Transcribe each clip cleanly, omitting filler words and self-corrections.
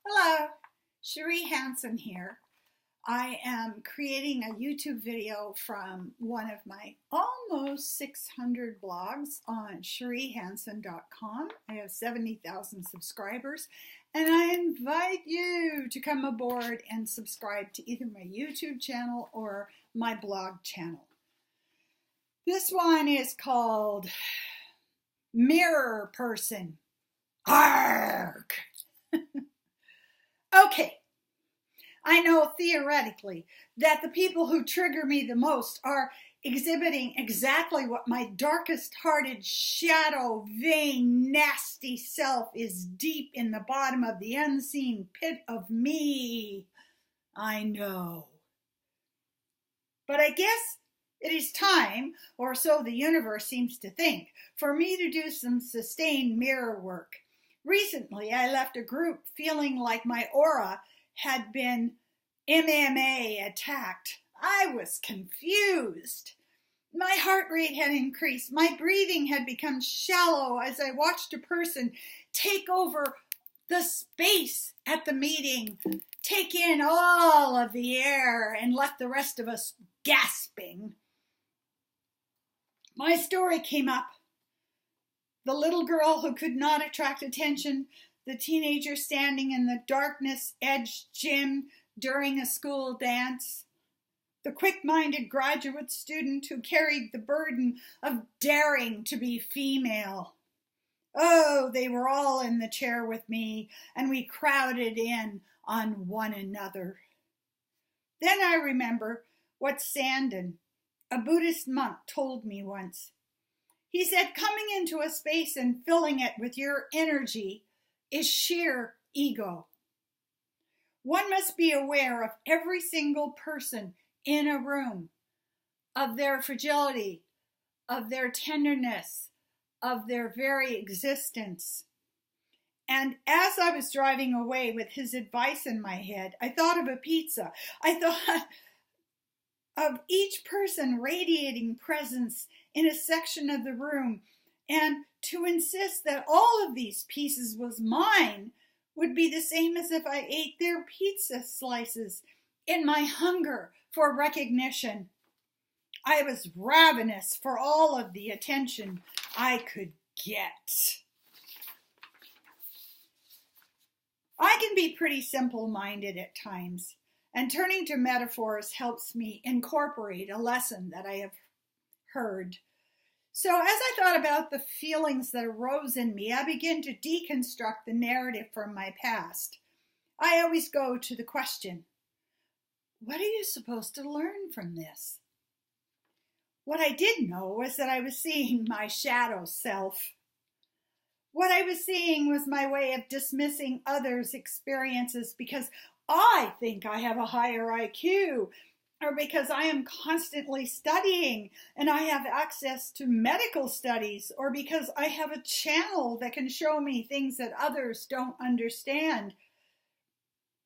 Hello, Cherie Hansen here. I am creating a YouTube video from one of my almost 600 blogs on cheriehansen.com. I have 70,000 subscribers, and I invite you to come aboard and subscribe to either my YouTube channel or my blog channel. This one is called Mirror Person. Arg! Okay, I know theoretically that the people who trigger me the most are exhibiting exactly what my darkest hearted, shadow, vain, nasty self is deep in the bottom of the unseen pit of me. I know. But I guess it is time, or so the universe seems to think, for me to do some sustained mirror work. Recently, I left a group feeling like my aura had been MMA attacked. I was confused. My heart rate had increased. My breathing had become shallow as I watched a person take over the space at the meeting, take in all of the air, and left the rest of us gasping. My story came up. The little girl who could not attract attention, the teenager standing in the darkness-edged gym during a school dance, the quick-minded graduate student who carried the burden of daring to be female. Oh, they were all in the chair with me, and we crowded in on one another. Then I remember what Sandon, a Buddhist monk, told me once. He said, coming into a space and filling it with your energy is sheer ego. One must be aware of every single person in a room, of their fragility, of their tenderness, of their very existence. And as I was driving away with his advice in my head, I thought of a pizza. I thought of each person radiating presence in a section of the room, and to insist that all of these pieces was mine would be the same as if I ate their pizza slices in my hunger for recognition. I was ravenous for all of the attention I could get. I can be pretty simple-minded at times, and turning to metaphors helps me incorporate a lesson that I have heard. So as I thought about the feelings that arose in me, I began to deconstruct the narrative from my past. I always go to the question, what are you supposed to learn from this? What I did know was that I was seeing my shadow self. What I was seeing was my way of dismissing others' experiences because I think I have a higher IQ, or because I am constantly studying and I have access to medical studies, or because I have a channel that can show me things that others don't understand.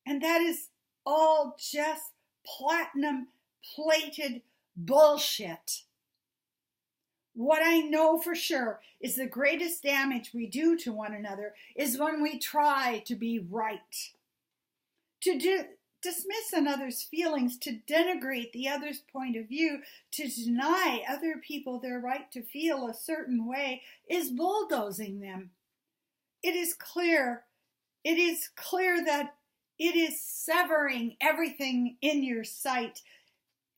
And that is all just platinum-plated bullshit. What I know for sure is the greatest damage we do to one another is when we try to be right. To dismiss another's feelings, to denigrate the other's point of view, to deny other people their right to feel a certain way is bulldozing them. It is clear that it is severing everything in your sight.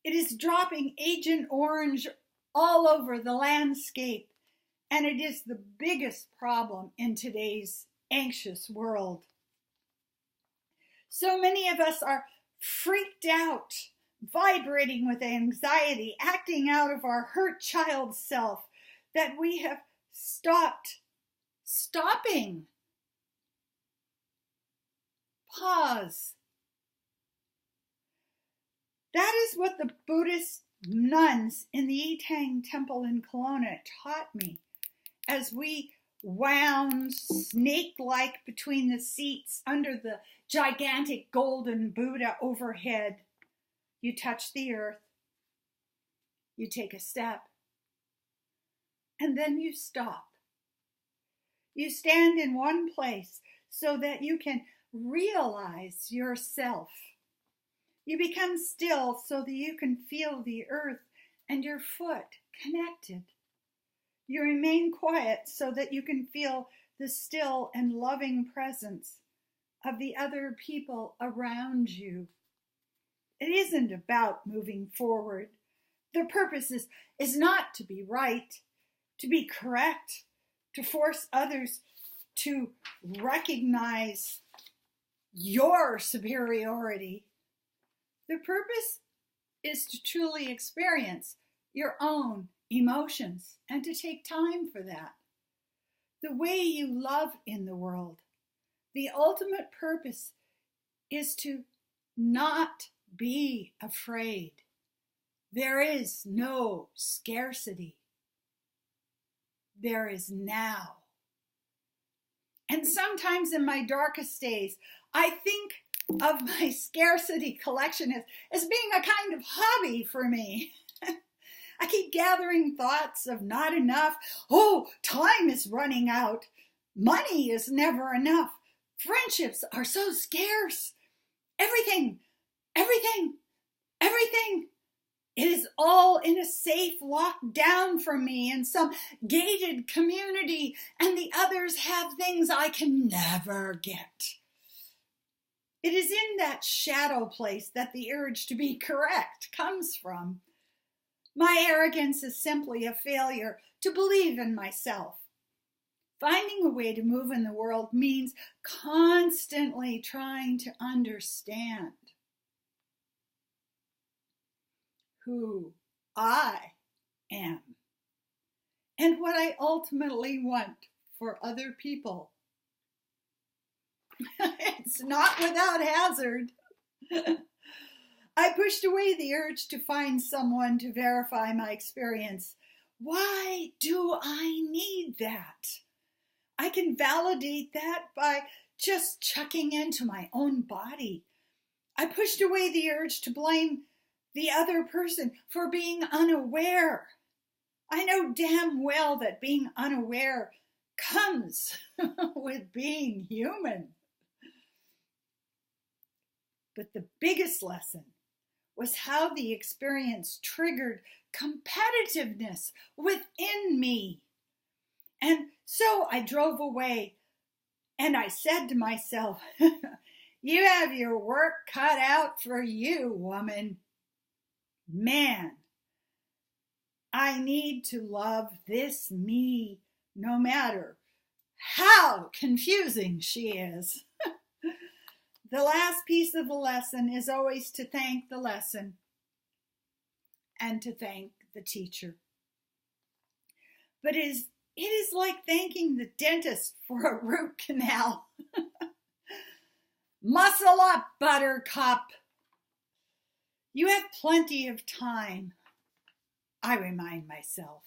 It is dropping Agent Orange all over the landscape, and it is the biggest problem in today's anxious world. So many of us are freaked out, vibrating with anxiety, acting out of our hurt child self, that we have stopped stopping. Pause. That is what the Buddhist nuns in the Yitang temple in Kelowna taught me as we wound snake-like between the seats under the gigantic golden Buddha overhead. You touch the earth, you take a step, and then you stop. You stand in one place so that you can realize yourself. You become still so that you can feel the earth and your foot connected. You remain quiet so that you can feel the still and loving presence of the other people around you. It isn't about moving forward. The purpose is not to be right, to be correct, to force others to recognize your superiority. The purpose is to truly experience your own emotions and to take time for that. The way you love in the world, the ultimate purpose is to not be afraid. There is no scarcity. There is now. And sometimes in my darkest days, I think of my scarcity collection as being a kind of hobby for me. I keep gathering thoughts of not enough. Oh, time is running out. Money is never enough. Friendships are so scarce. Everything. It is all in a safe locked down from me in some gated community, and the others have things I can never get. It is in that shadow place that the urge to be correct comes from. My arrogance is simply a failure to believe in myself. Finding a way to move in the world means constantly trying to understand who I am and what I ultimately want for other people. It's not without hazard. I pushed away the urge to find someone to verify my experience. Why do I need that? I can validate that by just checking into my own body. I pushed away the urge to blame the other person for being unaware. I know damn well that being unaware comes with being human. But the biggest lesson was how the experience triggered competitiveness within me. And so I drove away and I said to myself, you have your work cut out for you, woman. Man, I need to love this me no matter how confusing she is. The last piece of the lesson is always to thank the lesson and to thank the teacher. But it is like thanking the dentist for a root canal. Muscle up, buttercup. You have plenty of time, I remind myself.